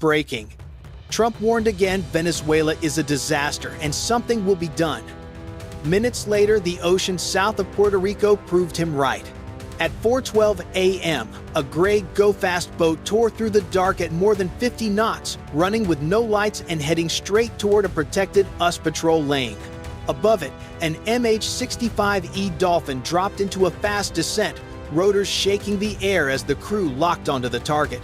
breaking. Trump warned again Venezuela is a disaster and something will be done. Minutes later, the ocean south of Puerto Rico proved him right. At 4:12 a.m., a gray go-fast boat tore through the dark at more than 50 knots, running with no lights and heading straight toward a protected US patrol lane. Above it, an MH-65E Dolphin dropped into a fast descent, rotors shaking the air as the crew locked onto the target.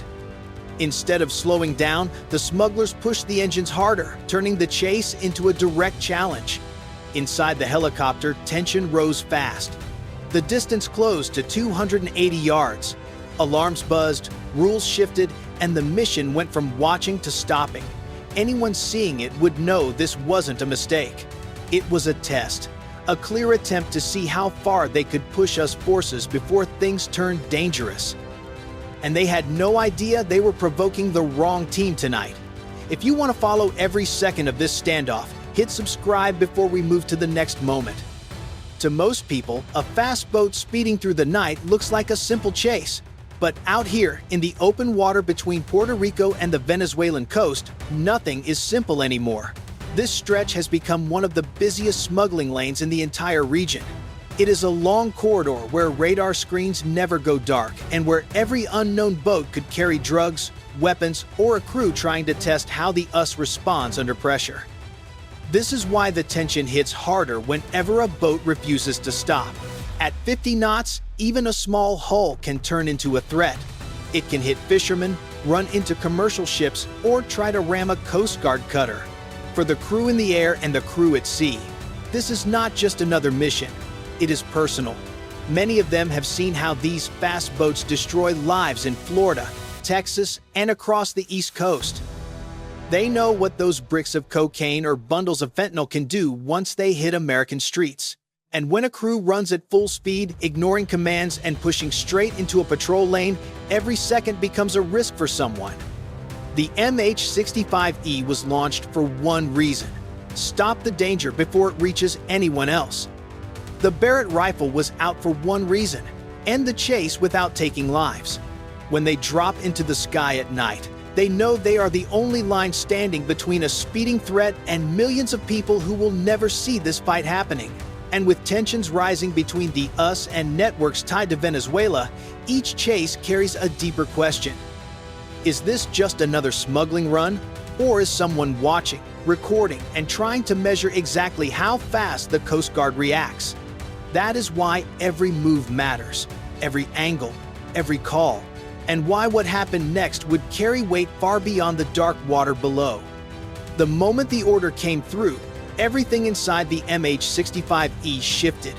Instead of slowing down, the smugglers pushed the engines harder, turning the chase into a direct challenge. Inside the helicopter, tension rose fast. The distance closed to 280 yards. Alarms buzzed, rules shifted, and the mission went from watching to stopping. Anyone seeing it would know this wasn't a mistake. It was a test, a clear attempt to see how far they could push us forces before things turned dangerous. And they had no idea they were provoking the wrong team tonight. If you want to follow every second of this standoff, hit subscribe before we move to the next moment. To most people, a fast boat speeding through the night looks like a simple chase. But out here, in the open water between Puerto Rico and the Venezuelan coast, nothing is simple anymore. This stretch has become one of the busiest smuggling lanes in the entire region. It is a long corridor where radar screens never go dark and where every unknown boat could carry drugs, weapons, or a crew trying to test how the US responds under pressure. This is why the tension hits harder whenever a boat refuses to stop. At 50 knots, even a small hull can turn into a threat. It can hit fishermen, run into commercial ships, or try to ram a Coast Guard cutter. For the crew in the air and the crew at sea, this is not just another mission. It is personal. Many of them have seen how these fast boats destroy lives in Florida, Texas, and across the East Coast. They know what those bricks of cocaine or bundles of fentanyl can do once they hit American streets. And when a crew runs at full speed, ignoring commands and pushing straight into a patrol lane, every second becomes a risk for someone. The MH-65E was launched for one reason: stop the danger before it reaches anyone else. The Barrett rifle was out for one reason: end the chase without taking lives. When they drop into the sky at night, they know they are the only line standing between a speeding threat and millions of people who will never see this fight happening. And with tensions rising between the US and networks tied to Venezuela, each chase carries a deeper question. Is this just another smuggling run? Or is someone watching, recording, and trying to measure exactly how fast the Coast Guard reacts? That is why every move matters, every angle, every call, and why what happened next would carry weight far beyond the dark water below. The moment the order came through, everything inside the MH-65E shifted.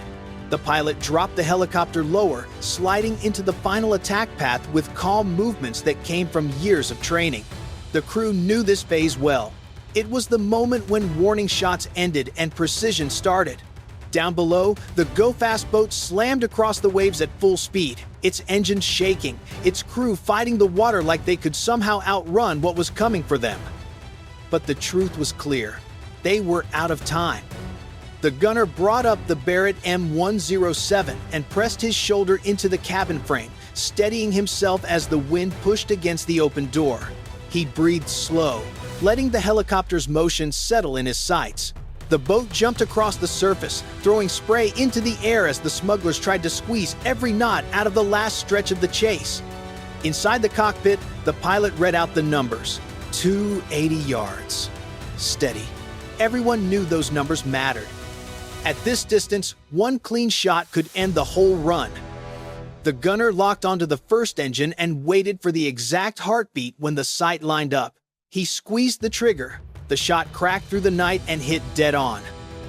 The pilot dropped the helicopter lower, sliding into the final attack path with calm movements that came from years of training. The crew knew this phase well. It was the moment when warning shots ended and precision started. Down below, the go-fast boat slammed across the waves at full speed, its engines shaking, its crew fighting the water like they could somehow outrun what was coming for them. But the truth was clear. They were out of time. The gunner brought up the Barrett M107 and pressed his shoulder into the cabin frame, steadying himself as the wind pushed against the open door. He breathed slow, letting the helicopter's motion settle in his sights. The boat jumped across the surface, throwing spray into the air as the smugglers tried to squeeze every knot out of the last stretch of the chase. Inside the cockpit, the pilot read out the numbers: 280 yards. Steady. Everyone knew those numbers mattered. At this distance, one clean shot could end the whole run. The gunner locked onto the first engine and waited for the exact heartbeat when the sight lined up. He squeezed the trigger. The shot cracked through the night and hit dead on.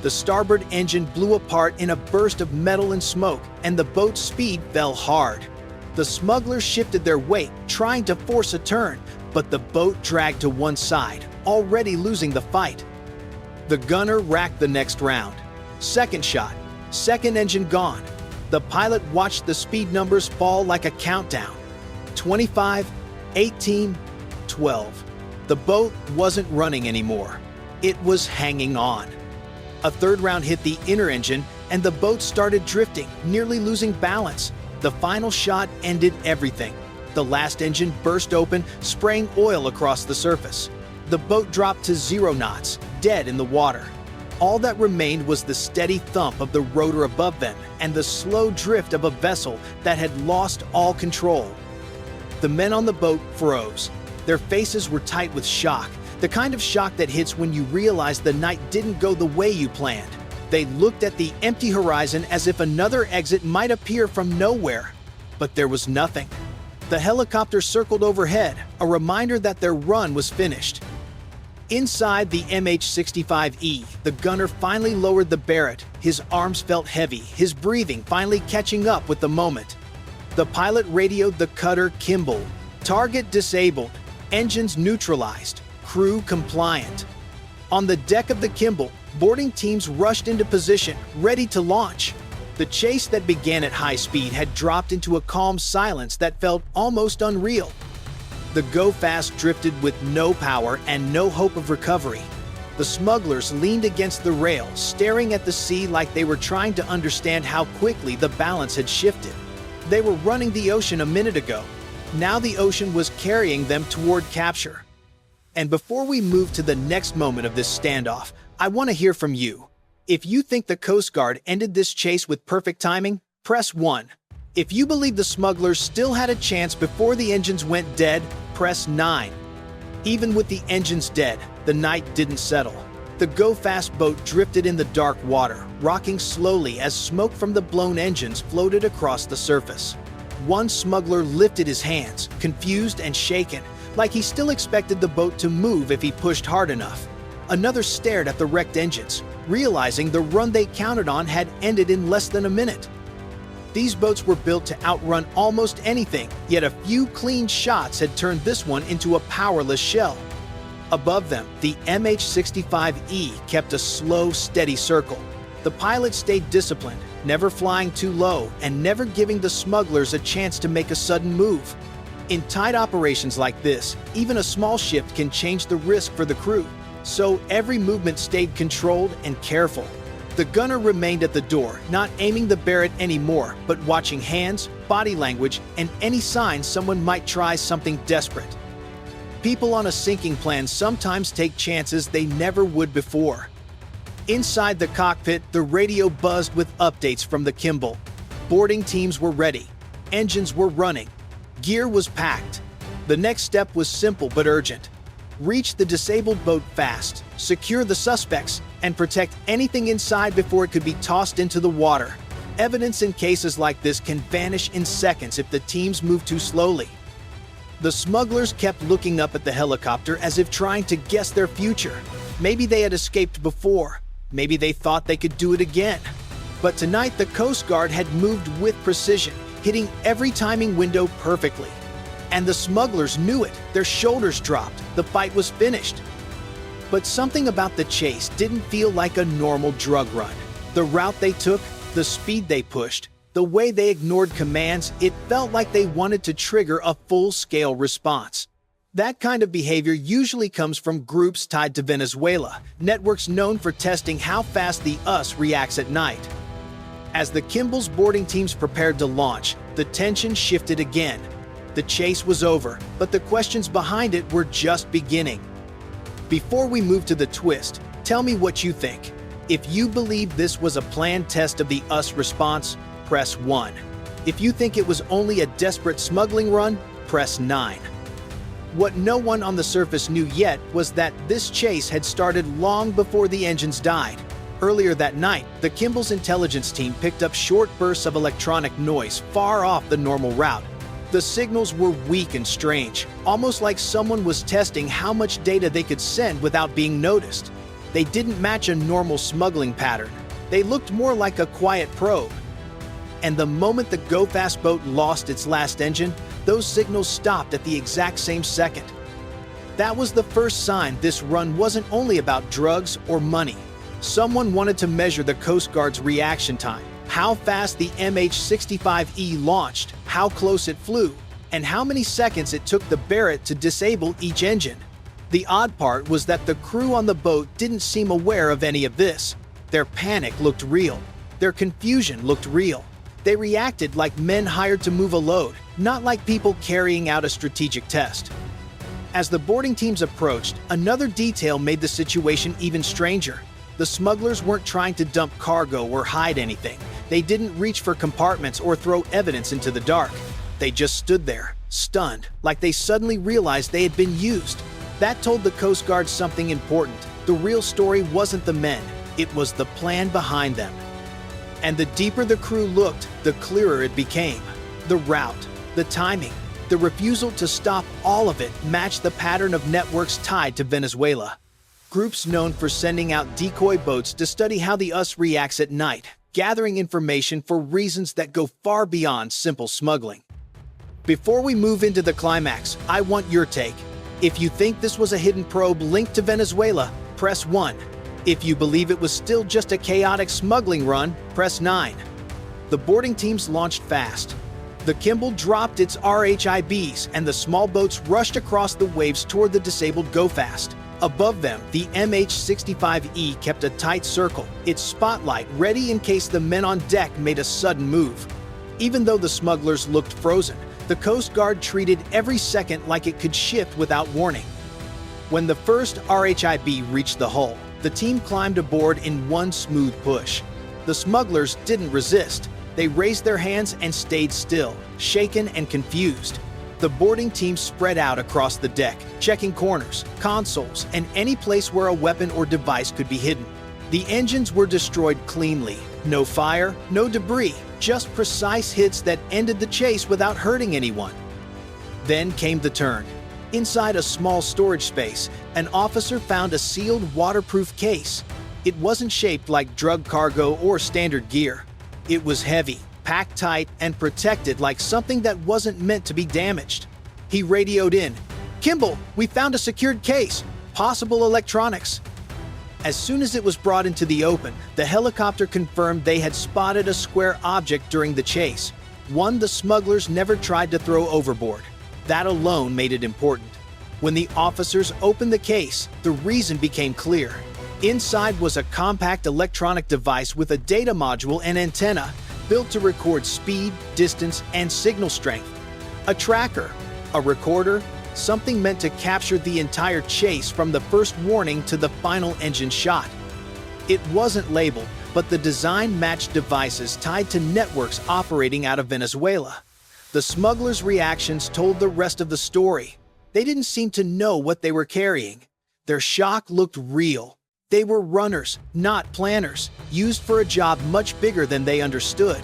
The starboard engine blew apart in a burst of metal and smoke, and the boat's speed fell hard. The smugglers shifted their weight, trying to force a turn, but the boat dragged to one side, already losing the fight. The gunner racked the next round. Second shot, second engine gone. The pilot watched the speed numbers fall like a countdown. 25, 18, 12. The boat wasn't running anymore. It was hanging on. A third round hit the inner engine, and the boat started drifting, nearly losing balance. The final shot ended everything. The last engine burst open, spraying oil across the surface. The boat dropped to 0 knots, dead in the water. All that remained was the steady thump of the rotor above them and the slow drift of a vessel that had lost all control. The men on the boat froze. Their faces were tight with shock, the kind of shock that hits when you realize the night didn't go the way you planned. They looked at the empty horizon as if another exit might appear from nowhere, but there was nothing. The helicopter circled overhead, a reminder that their run was finished. Inside the MH-65E, the gunner finally lowered the Barrett. His arms felt heavy, his breathing finally catching up with the moment. The pilot radioed the cutter Kimball. Target disabled, engines neutralized, crew compliant. On the deck of the Kimball, boarding teams rushed into position, ready to launch. The chase that began at high speed had dropped into a calm silence that felt almost unreal. The go-fast drifted with no power and no hope of recovery. The smugglers leaned against the rail, staring at the sea like they were trying to understand how quickly the balance had shifted. They were running the ocean a minute ago. Now the ocean was carrying them toward capture. And before we move to the next moment of this standoff, I want to hear from you. If you think the Coast Guard ended this chase with perfect timing, press 1. If you believe the smugglers still had a chance before the engines went dead, press 9. Even with the engines dead, the night didn't settle. The go-fast boat drifted in the dark water, rocking slowly as smoke from the blown engines floated across the surface. One smuggler lifted his hands, confused and shaken, like he still expected the boat to move if he pushed hard enough. Another stared at the wrecked engines, realizing the run they counted on had ended in less than a minute. These boats were built to outrun almost anything, yet a few clean shots had turned this one into a powerless shell. Above them, the MH-65E kept a slow, steady circle. The pilot stayed disciplined, never flying too low and never giving the smugglers a chance to make a sudden move. In tight operations like this, even a small shift can change the risk for the crew, so every movement stayed controlled and careful. The gunner remained at the door, not aiming the Barrett anymore, but watching hands, body language, and any sign someone might try something desperate. People on a sinking plan sometimes take chances they never would before. Inside the cockpit, the radio buzzed with updates from the Kimball. Boarding teams were ready. Engines were running. Gear was packed. The next step was simple but urgent. Reach the disabled boat fast, secure the suspects, and protect anything inside before it could be tossed into the water. Evidence in cases like this can vanish in seconds if the teams move too slowly. The smugglers kept looking up at the helicopter as if trying to guess their future. Maybe they had escaped before. Maybe they thought they could do it again. But tonight, the Coast Guard had moved with precision, hitting every timing window perfectly. And the smugglers knew it. Their shoulders dropped. The fight was finished. But something about the chase didn't feel like a normal drug run. The route they took, the speed they pushed, the way they ignored commands, it felt like they wanted to trigger a full-scale response. That kind of behavior usually comes from groups tied to Venezuela, networks known for testing how fast the US reacts at night. As the Kimball's boarding teams prepared to launch, the tension shifted again. The chase was over, but the questions behind it were just beginning. Before we move to the twist, tell me what you think. If you believe this was a planned test of the US response, press 1. If you think it was only a desperate smuggling run, press 9. What no one on the surface knew yet was that this chase had started long before the engines died. Earlier that night, the Kimball's intelligence team picked up short bursts of electronic noise far off the normal route. The signals were weak and strange, almost like someone was testing how much data they could send without being noticed. They didn't match a normal smuggling pattern. They looked more like a quiet probe. And the moment the go-fast boat lost its last engine, those signals stopped at the exact same second. That was the first sign this run wasn't only about drugs or money. Someone wanted to measure the Coast Guard's reaction time, how fast the MH-65E launched, how close it flew, and how many seconds it took the Barrett to disable each engine. The odd part was that the crew on the boat didn't seem aware of any of this. Their panic looked real. Their confusion looked real. They reacted like men hired to move a load, not like people carrying out a strategic test. As the boarding teams approached, another detail made the situation even stranger. The smugglers weren't trying to dump cargo or hide anything. They didn't reach for compartments or throw evidence into the dark. They just stood there, stunned, like they suddenly realized they had been used. That told the Coast Guard something important. The real story wasn't the men, it was the plan behind them. And the deeper the crew looked, the clearer it became. The route, the timing, the refusal to stop, all of it matched the pattern of networks tied to Venezuela. Groups known for sending out decoy boats to study how the US reacts at night, gathering information for reasons that go far beyond simple smuggling. Before we move into the climax, I want your take. If you think this was a hidden probe linked to Venezuela, press 1. If you believe it was still just a chaotic smuggling run, press 9. The boarding teams launched fast. The Kimball dropped its RHIBs and the small boats rushed across the waves toward the disabled Go Fast. Above them, the MH-65E kept a tight circle, its spotlight ready in case the men on deck made a sudden move. Even though the smugglers looked frozen, the Coast Guard treated every second like it could shift without warning. When the first RHIB reached the hull, the team climbed aboard in one smooth push. The smugglers didn't resist. They raised their hands and stayed still, shaken and confused. The boarding team spread out across the deck, checking corners, consoles, and any place where a weapon or device could be hidden. The engines were destroyed cleanly. No fire, no debris, just precise hits that ended the chase without hurting anyone. Then came the turn. Inside a small storage space, an officer found a sealed waterproof case. It wasn't shaped like drug cargo or standard gear. It was heavy, packed tight, and protected like something that wasn't meant to be damaged. He radioed in, "Kimball, we found a secured case, possible electronics." As soon as it was brought into the open, the helicopter confirmed they had spotted a square object during the chase, one the smugglers never tried to throw overboard. That alone made it important. When the officers opened the case, the reason became clear. Inside was a compact electronic device with a data module and antenna, built to record speed, distance, and signal strength. A tracker, a recorder, something meant to capture the entire chase from the first warning to the final engine shot. It wasn't labeled, but the design matched devices tied to networks operating out of Venezuela. The smugglers' reactions told the rest of the story. They didn't seem to know what they were carrying. Their shock looked real. They were runners, not planners, used for a job much bigger than they understood.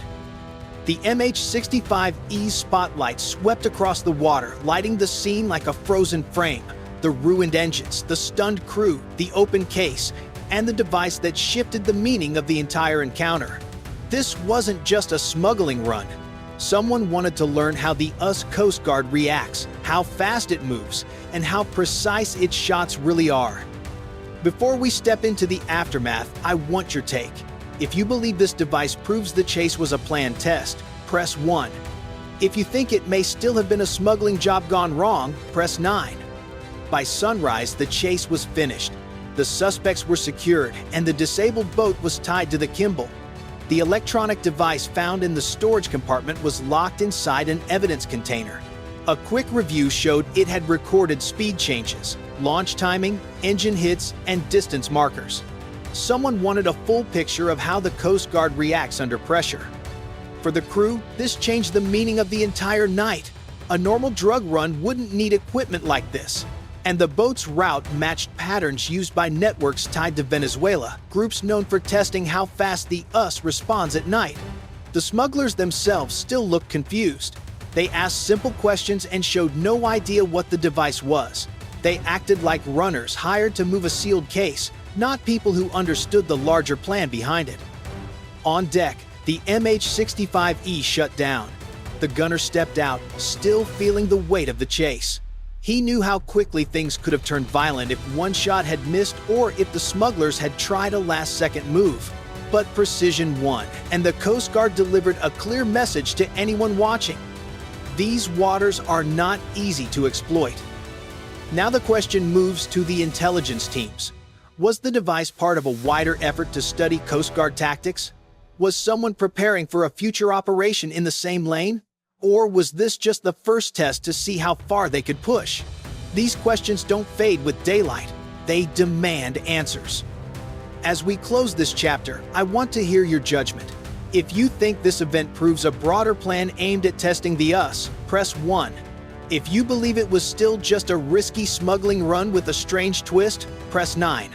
The MH-65E's spotlight swept across the water, lighting the scene like a frozen frame. The ruined engines, the stunned crew, the open case, and the device that shifted the meaning of the entire encounter. This wasn't just a smuggling run. Someone wanted to learn how the US Coast Guard reacts, how fast it moves, and how precise its shots really are. Before we step into the aftermath, I want your take. If you believe this device proves the chase was a planned test, press 1. If you think it may still have been a smuggling job gone wrong, press 9. By sunrise, the chase was finished. The suspects were secured, and the disabled boat was tied to the Kimball. The electronic device found in the storage compartment was locked inside an evidence container. A quick review showed it had recorded speed changes, launch timing, engine hits, and distance markers. Someone wanted a full picture of how the Coast Guard reacts under pressure. For the crew, this changed the meaning of the entire night. A normal drug run wouldn't need equipment like this. And the boat's route matched patterns used by networks tied to Venezuela, groups known for testing how fast the US responds at night. The smugglers themselves still looked confused. They asked simple questions and showed no idea what the device was. They acted like runners hired to move a sealed case, not people who understood the larger plan behind it. On deck, the MH-65E shut down. The gunner stepped out, still feeling the weight of the chase. He knew how quickly things could have turned violent if one shot had missed or if the smugglers had tried a last-second move. But precision won, and the Coast Guard delivered a clear message to anyone watching. These waters are not easy to exploit. Now the question moves to the intelligence teams. Was the device part of a wider effort to study Coast Guard tactics? Was someone preparing for a future operation in the same lane? Or was this just the first test to see how far they could push? These questions don't fade with daylight. They demand answers. As we close this chapter, I want to hear your judgment. If you think this event proves a broader plan aimed at testing the US, press 1. If you believe it was still just a risky smuggling run with a strange twist, press 9.